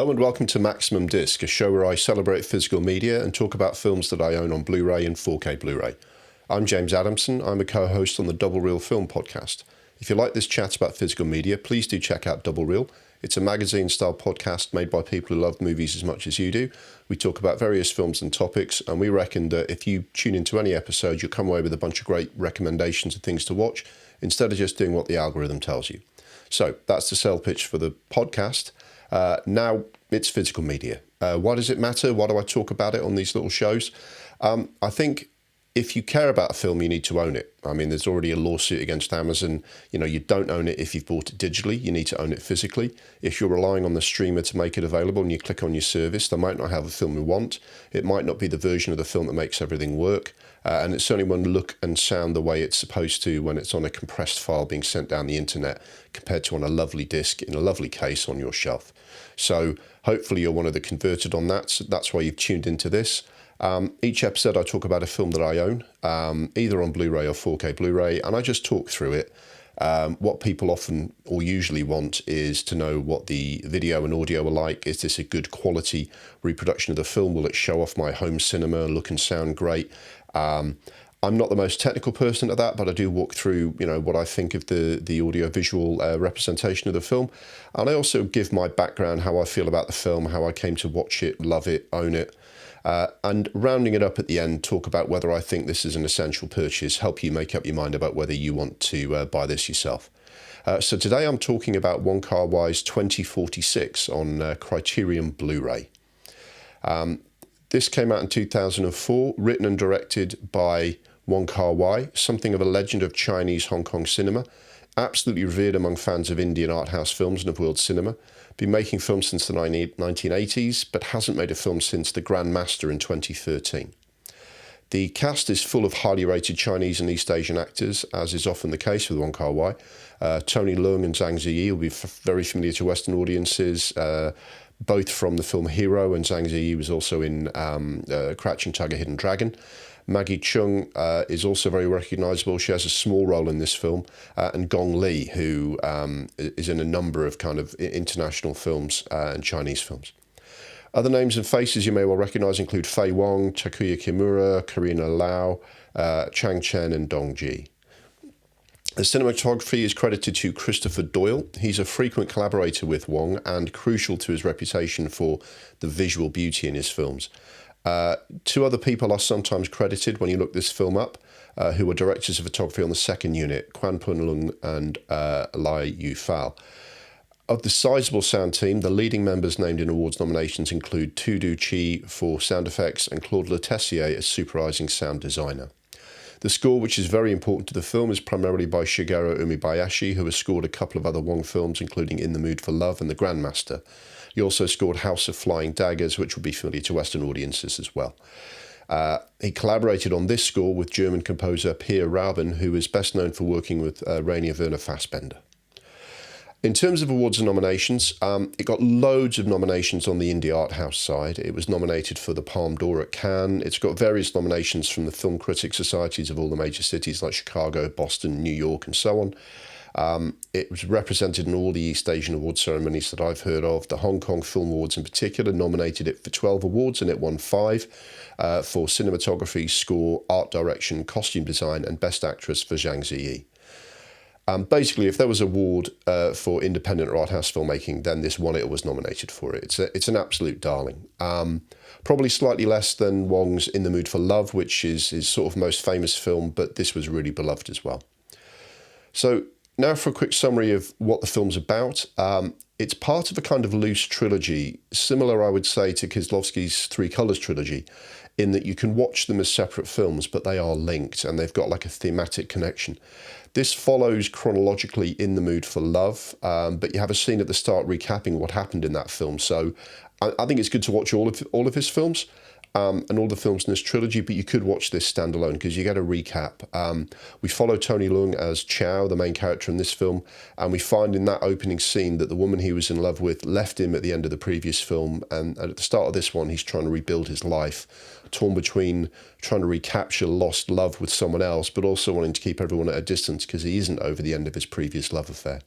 Hello and welcome to Maximum Disc, a show where I celebrate physical media and talk about films that I own on Blu Ray and 4K Blu Ray. I'm James Adamson, I'm a co-host on the Double Reel Film Podcast. If you like this chat about physical media, please do check out Double Reel. It's a magazine-style podcast made by people who love movies as much as you do. We talk about various films and topics, and we reckon that if you tune into any episode, you'll come away with a bunch of great recommendations of things to watch, instead of just doing what the algorithm tells you. So that's the sale pitch for the podcast. Now it's physical media. Why does it matter? Why do I talk about it on these little shows? I think if you care about a film, you need to own it. I mean, there's already a lawsuit against Amazon. You don't own it if you've bought it digitally. You need to own it physically. If you're relying on the streamer to make it available and you click on your service, they might not have a film you want. It might not be the version of the film that makes everything work. And it certainly won't look and sound the way it's supposed to when it's on a compressed file being sent down the internet compared to on a lovely disc in a lovely case on your shelf. So hopefully you're one of the converted on that. So that's why you've tuned into this. Each episode I talk about a film that I own, either on Blu-ray or 4K Blu-ray, and I just talk through it. What people often or usually want is to know what the video and audio are like. Is this a good quality reproduction of the film? Will it show off my home cinema, look and sound great? I'm not the most technical person at that, but I do walk through, what I think of the audio-visual representation of the film. And I also give my background, how I feel about the film, how I came to watch it, love it, own it. And rounding it up at the end, talk about whether I think this is an essential purchase, help you make up your mind about whether you want to buy this yourself. So today I'm talking about Wong Kar-Wai's 2046 on Criterion Blu Ray. This came out in 2004, written and directed by Wong Kar-Wai, something of a legend of Chinese Hong Kong cinema, absolutely revered among fans of Indian art house films and of world cinema. Been making films since the 1980s, but hasn't made a film since The Grand Master in 2013. The cast is full of highly rated Chinese and East Asian actors, as is often the case with Wong Kar-Wai. Tony Leung and Zhang Ziyi will be very familiar to Western audiences, both from the film Hero, and Zhang Ziyi was also in Crouching Tiger, Hidden Dragon. Maggie Cheung is also very recognisable. She has a small role in this film. And Gong Li, who is in a number of kind of international films and Chinese films. Other names and faces you may well recognise include Fei Wong, Takuya Kimura, Karina Lau, Chang Chen and Dong Ji. The cinematography is credited to Christopher Doyle. He's a frequent collaborator with Wong and crucial to his reputation for the visual beauty in his films. Two other people are sometimes credited when you look this film up, who were directors of photography on the second unit, Quan Pun Lung and Lai Yufal. Of the sizable sound team, the leading members named in awards nominations include Tu Du Chi for sound effects and Claude Letessier as supervising sound designer. The score, which is very important to the film, is primarily by Shigeru Umebayashi, who has scored a couple of other Wong films, including In the Mood for Love and The Grandmaster. He also scored House of Flying Daggers, which will be familiar to Western audiences as well. He collaborated on this score with German composer Pierre Rauben, who is best known for working with Rainer Werner Fassbinder. In terms of awards and nominations, it got loads of nominations on the indie art house side. It was nominated for the Palme d'Or at Cannes. It's got various nominations from the film critic societies of all the major cities like Chicago, Boston, New York, and so on. It was represented in all the East Asian award ceremonies that I've heard of. The Hong Kong Film Awards in particular nominated it for 12 awards, and it won 5 for cinematography, score, art direction, costume design, and Best Actress for Zhang Ziyi. Basically, if there was an award for independent or art house filmmaking, then this won it or was nominated for it. It's an absolute darling. Probably slightly less than Wong's In the Mood for Love, which is his sort of most famous film, but this was really beloved as well. So now for a quick summary of what the film's about. It's part of a kind of loose trilogy, similar, I would say, to Kieslowski's Three Colours trilogy, in that you can watch them as separate films, but they are linked and they've got like a thematic connection. This follows chronologically In the Mood for Love, but you have a scene at the start recapping what happened in that film. So I think it's good to watch all of his films and all the films in this trilogy, but you could watch this standalone because you get a recap. We follow Tony Leung as Chow, the main character in this film, and we find in that opening scene that the woman he was in love with left him at the end of the previous film, and at the start of this one he's trying to rebuild his life, torn between trying to recapture lost love with someone else, but also wanting to keep everyone at a distance because he isn't over the end of his previous love affair.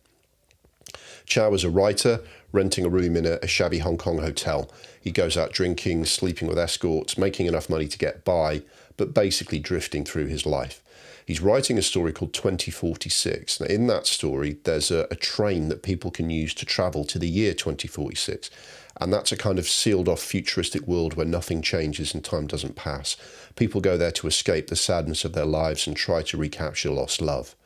Chow was a writer, renting a room in a shabby Hong Kong hotel. He goes out drinking, sleeping with escorts, making enough money to get by, but basically drifting through his life. He's writing a story called 2046. Now, in that story, there's a train that people can use to travel to the year 2046. And that's a kind of sealed off futuristic world where nothing changes and time doesn't pass. People go there to escape the sadness of their lives and try to recapture lost love.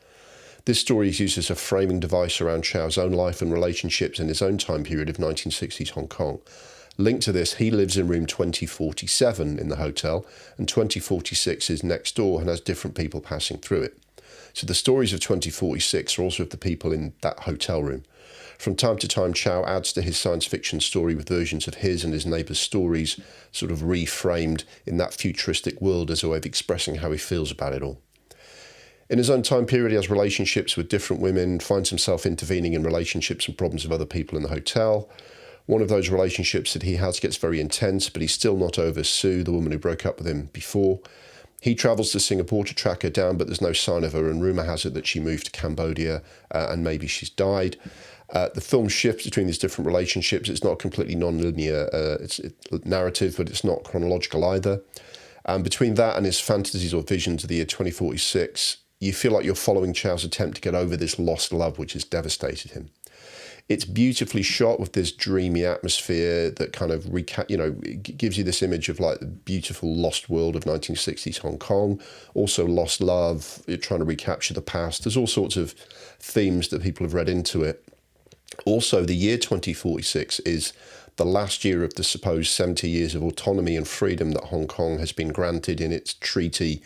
This story is used as a framing device around Chow's own life and relationships in his own time period of 1960s Hong Kong. Linked to this, he lives in room 2047 in the hotel, and 2046 is next door and has different people passing through it. So the stories of 2046 are also of the people in that hotel room. From time to time, Chow adds to his science fiction story with versions of his and his neighbours' stories, sort of reframed in that futuristic world as a way of expressing how he feels about it all. In his own time period, he has relationships with different women, finds himself intervening in relationships and problems of other people in the hotel. One of those relationships that he has gets very intense, but he's still not over Sue, the woman who broke up with him before. He travels to Singapore to track her down, but there's no sign of her, and rumour has it that she moved to Cambodia and maybe she's died. The film shifts between these different relationships. It's not completely non-linear it's narrative, but it's not chronological either. Between that and his fantasies or visions of the year 2046, you feel like you're following Chow's attempt to get over this lost love which has devastated him. It's beautifully shot with this dreamy atmosphere that kind of gives you this image of like the beautiful lost world of 1960s Hong Kong. Also lost love, you're trying to recapture the past. There's all sorts of themes that people have read into it. Also, the year 2046 is the last year of the supposed 70 years of autonomy and freedom that Hong Kong has been granted in its treaty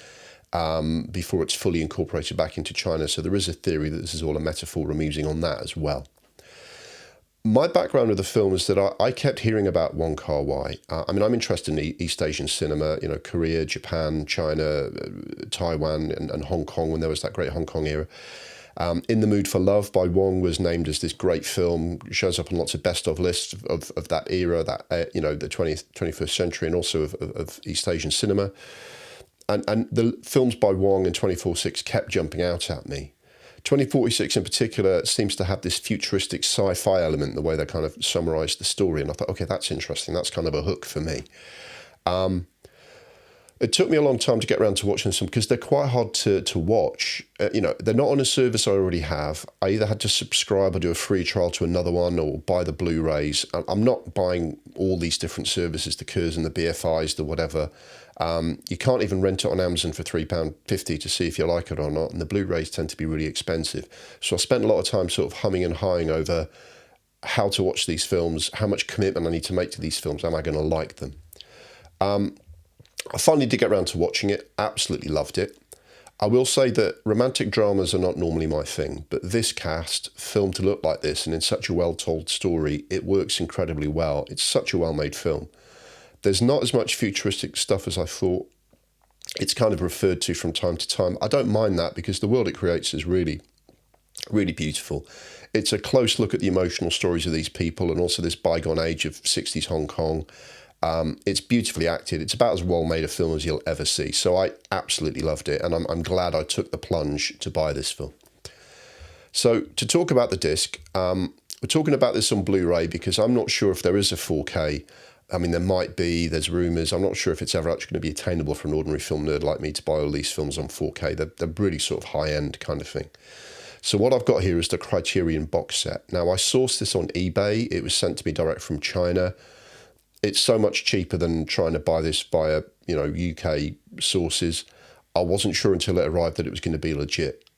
before it's fully incorporated back into China. So there is a theory that this is all a metaphor amusing on that as well. My background with the film is that I kept hearing about Wong Kar-Wai. I'm interested in East Asian cinema, Korea, Japan, China, Taiwan, and Hong Kong when there was that great Hong Kong era. In the Mood for Love by Wong was named as this great film, shows up on lots of best-of lists of that era, that the 20th, 21st century, and also of East Asian cinema. And the films by Wong in 2046 kept jumping out at me. 2046 in particular seems to have this futuristic sci-fi element, the way they kind of summarised the story. And I thought, okay, that's interesting. That's kind of a hook for me. It took me a long time to get around to watching some because they're quite hard to watch. They're not on a service I already have. I either had to subscribe or do a free trial to another one or buy the Blu Rays. I'm not buying all these different services, the Curzon, the BFIs, the whatever. You can't even rent it on Amazon for £3.50 to see if you like it or not. And the Blu Rays tend to be really expensive. So I spent a lot of time sort of humming and hawing over how to watch these films, how much commitment I need to make to these films. Am I going to like them? I finally did get around to watching it, absolutely loved it. I will say that romantic dramas are not normally my thing, but this cast, filmed to look like this and in such a well-told story, it works incredibly well. It's such a well-made film. There's not as much futuristic stuff as I thought. It's kind of referred to from time to time. I don't mind that because the world it creates is really, really beautiful. It's a close look at the emotional stories of these people and also this bygone age of 60s Hong Kong. It's beautifully acted. It's about as well made a film as you'll ever see. So I absolutely loved it, and I'm glad I took the plunge to buy this film. So to talk about the disc, we're talking about this on Blu Ray because I'm not sure if there is a 4K. I mean, there might be, there's rumours. I'm not sure if it's ever actually going to be attainable for an ordinary film nerd like me to buy all these films on 4K. They're really sort of high-end kind of thing. So what I've got here is the Criterion box set. Now, I sourced this on eBay. It was sent to me direct from China. It's so much cheaper than trying to buy this via, UK sources. I wasn't sure until it arrived that it was going to be legit.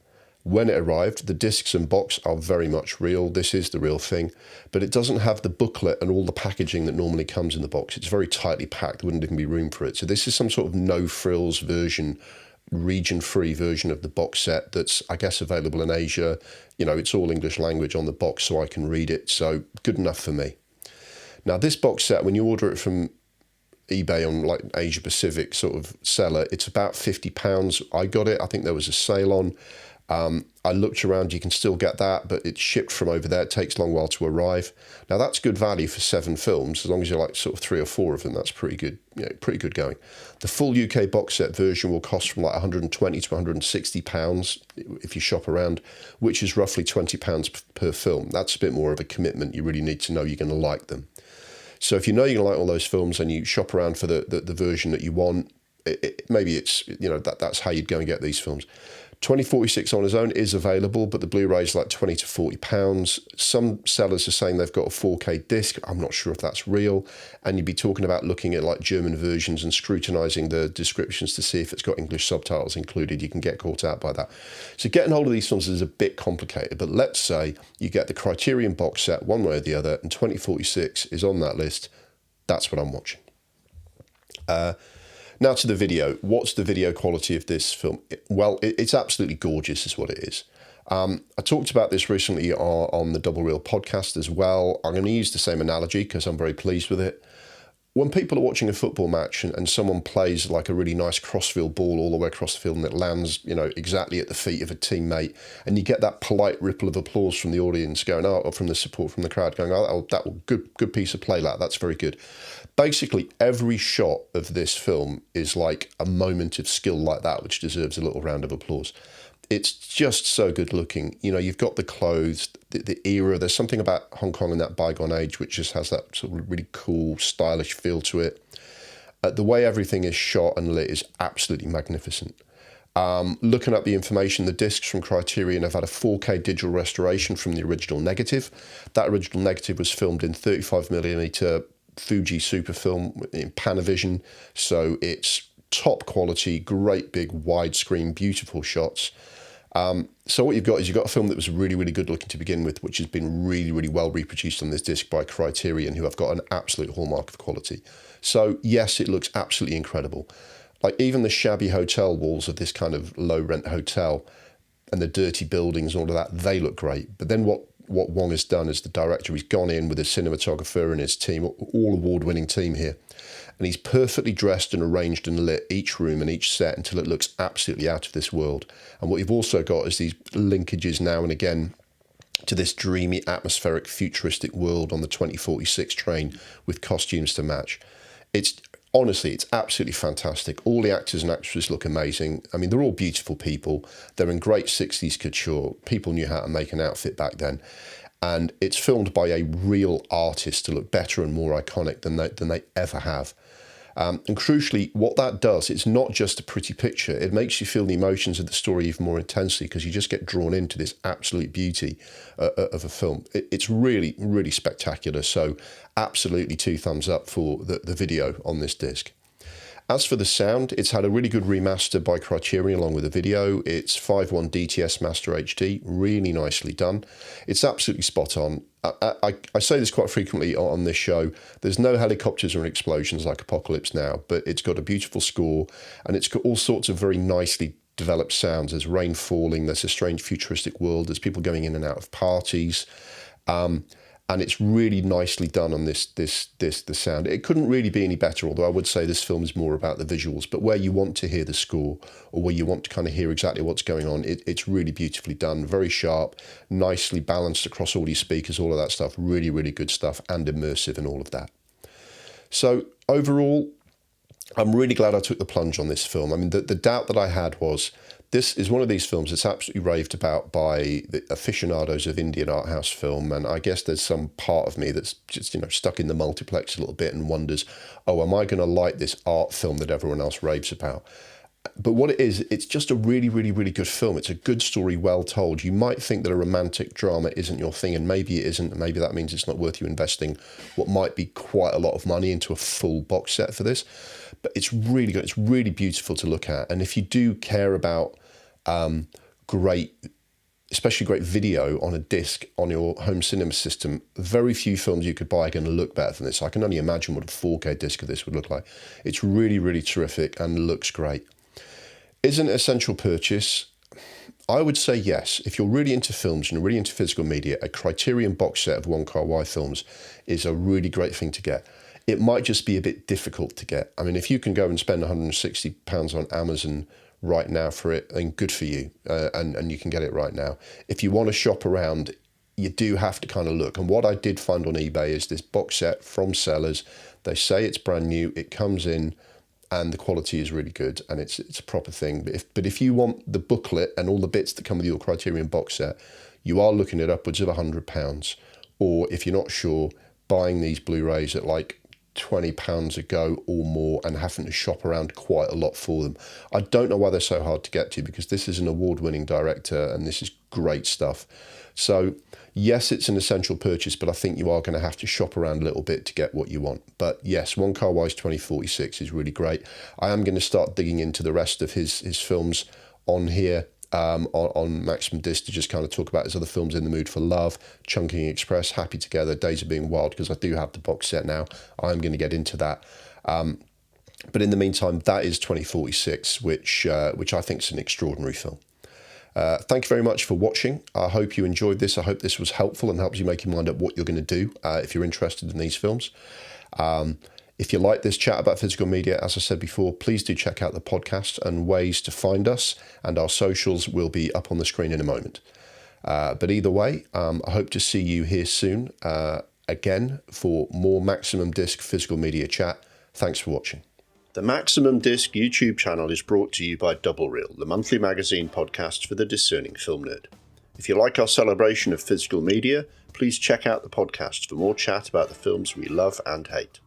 When it arrived, the discs and box are very much real. This is the real thing, but it doesn't have the booklet and all the packaging that normally comes in the box. It's very tightly packed. There wouldn't even be room for it. So this is some sort of no-frills version, region-free version of the box set that's, I guess, available in Asia. It's all English language on the box so I can read it. So good enough for me. Now, this box set, when you order it from eBay on like Asia Pacific sort of seller, it's about £50. I got it. I think there was a sale on. I looked around, you can still get that, but it's shipped from over there. It takes a long while to arrive. Now that's good value for 7 films, as long as you like sort of 3 or 4 of them. That's pretty good, pretty good going. The full UK box set version will cost from like 120 to 160 pounds if you shop around, which is roughly 20 pounds per film. That's a bit more of a commitment. You really need to know you're going to like them. So if you know you're going to like all those films and you shop around for the version that you want, maybe it's, that's how you'd go and get these films. 2046 on its own is available, but the Blu-ray is like 20 to 40 pounds. Some sellers are saying they've got a 4K disc. I'm not sure if that's real. And you'd be talking about looking at like German versions and scrutinizing the descriptions to see if it's got English subtitles included. You can get caught out by that. So getting hold of these films is a bit complicated, but let's say you get the Criterion box set one way or the other, and 2046 is on that list. That's what I'm watching. Now to the video. What's the video quality of this film? Well, it's absolutely gorgeous is what it is. I talked about this recently on the Double Reel podcast as well. I'm going to use the same analogy because I'm very pleased with it. When people are watching a football match and someone plays like a really nice crossfield ball all the way across the field and it lands, exactly at the feet of a teammate, and you get that polite ripple of applause from the audience going, or from the support from the crowd going, that was good piece of play, lad. That's very good. Basically, every shot of this film is like a moment of skill like that, which deserves a little round of applause. It's just so good looking. You've got the clothes, the era. There's something about Hong Kong in that bygone age which just has that sort of really cool, stylish feel to it. The way everything is shot and lit is absolutely magnificent. Looking at the information, the discs from Criterion have had a 4K digital restoration from the original negative. That original negative was filmed in 35mm Fuji Super Film in Panavision, so it's top quality, great big widescreen, beautiful shots. So what you've got a film that was really, really good looking to begin with, which has been really, really well reproduced on this disc by Criterion, who have got an absolute hallmark of quality. So yes, it looks absolutely incredible. Like even the shabby hotel walls of this kind of low rent hotel and the dirty buildings and all of that, they look great. But then what Wong has done as the director, he's gone in with a cinematographer and his team, all award-winning team here, and he's perfectly dressed and arranged and lit each room and each set until it looks absolutely out of this world. And what you've also got is these linkages now and again to this dreamy, atmospheric, futuristic world on the 2046 train with costumes to match. Honestly, it's absolutely fantastic. All the actors and actresses look amazing. I mean, they're all beautiful people. They're in great 60s couture. People knew how to make an outfit back then. And it's filmed by a real artist to look better and more iconic than they ever have. And crucially, what that does, it's not just a pretty picture. It makes you feel the emotions of the story even more intensely because you just get drawn into this absolute beauty of a film. It's really, really spectacular. So absolutely 2 thumbs up for the video on this disc. As for the sound, it's had a really good remaster by Criterion along with the video. It's 5.1 DTS Master HD, really nicely done. It's absolutely spot on. I say this quite frequently on this show. There's no helicopters or explosions like Apocalypse Now, but it's got a beautiful score and it's got all sorts of very nicely developed sounds. There's rain falling, there's a strange futuristic world, there's people going in and out of parties. And it's really nicely done on the sound. It couldn't really be any better, although I would say this film is more about the visuals. But where you want to hear the score or where you want to kind of hear exactly what's going on, it's really beautifully done, very sharp, nicely balanced across all your speakers, all of that stuff. Really, really good stuff and immersive and all of that. So overall, I'm really glad I took the plunge on this film. I mean, the doubt that I had was, this is one of these films that's absolutely raved about by the aficionados of Indian art house film, and I guess there's some part of me that's just, stuck in the multiplex a little bit and wonders, am I going to like this art film that everyone else raves about? But what it is, it's just a really, really, really good film. It's a good story, well told. You might think that a romantic drama isn't your thing, and maybe it isn't, and maybe that means it's not worth you investing what might be quite a lot of money into a full box set for this. But it's really good. It's really beautiful to look at. And if you do care about especially great video on a disc on your home cinema system, very few films you could buy are going to look better than this. I can only imagine what a 4K disc of this would look like. It's really, really terrific and looks great. Is it an essential purchase? I would say yes. If you're really into films and you're really into physical media, a Criterion box set of Wong Kar-Wai films is a really great thing to get. It might just be a bit difficult to get. I mean, if you can go and spend £160 on Amazon right now for it, and good for you. And you can get it right now. If you want to shop around, you do have to kind of look. And what I did find on eBay is this box set from Sellers. They say it's brand new. It comes in and the quality is really good and it's a proper thing. But if you want the booklet and all the bits that come with your Criterion box set, you are looking at upwards of £100. Or if you're not sure, buying these Blu-rays at like £20 a go or more and having to shop around quite a lot for them. I don't know why they're so hard to get to, because this is an award-winning director and this is great stuff. So yes, it's an essential purchase, but I think you are going to have to shop around a little bit to get what you want. But yes, Wong Kar-Wai's 2046 is really great. I am going to start digging into the rest of his films on here, on Maximum Disc, to just kind of talk about his other films: In the Mood for Love, Chungking Express, Happy Together, Days of Being Wild, because I do have the box set now. I'm going to get into that. But in the meantime, that is 2046, which I think is an extraordinary film. Thank you very much for watching. I hope you enjoyed this. I hope this was helpful and helps you make your mind up what you're going to do if you're interested in these films. If you like this chat about physical media, as I said before, please do check out the podcast and ways to find us, and our socials will be up on the screen in a moment. But either way, I hope to see you here soon again for more Maximum Disc physical media chat. Thanks for watching. The Maximum Disc YouTube channel is brought to you by Double Reel, the monthly magazine podcast for the discerning film nerd. If you like our celebration of physical media, please check out the podcast for more chat about the films we love and hate.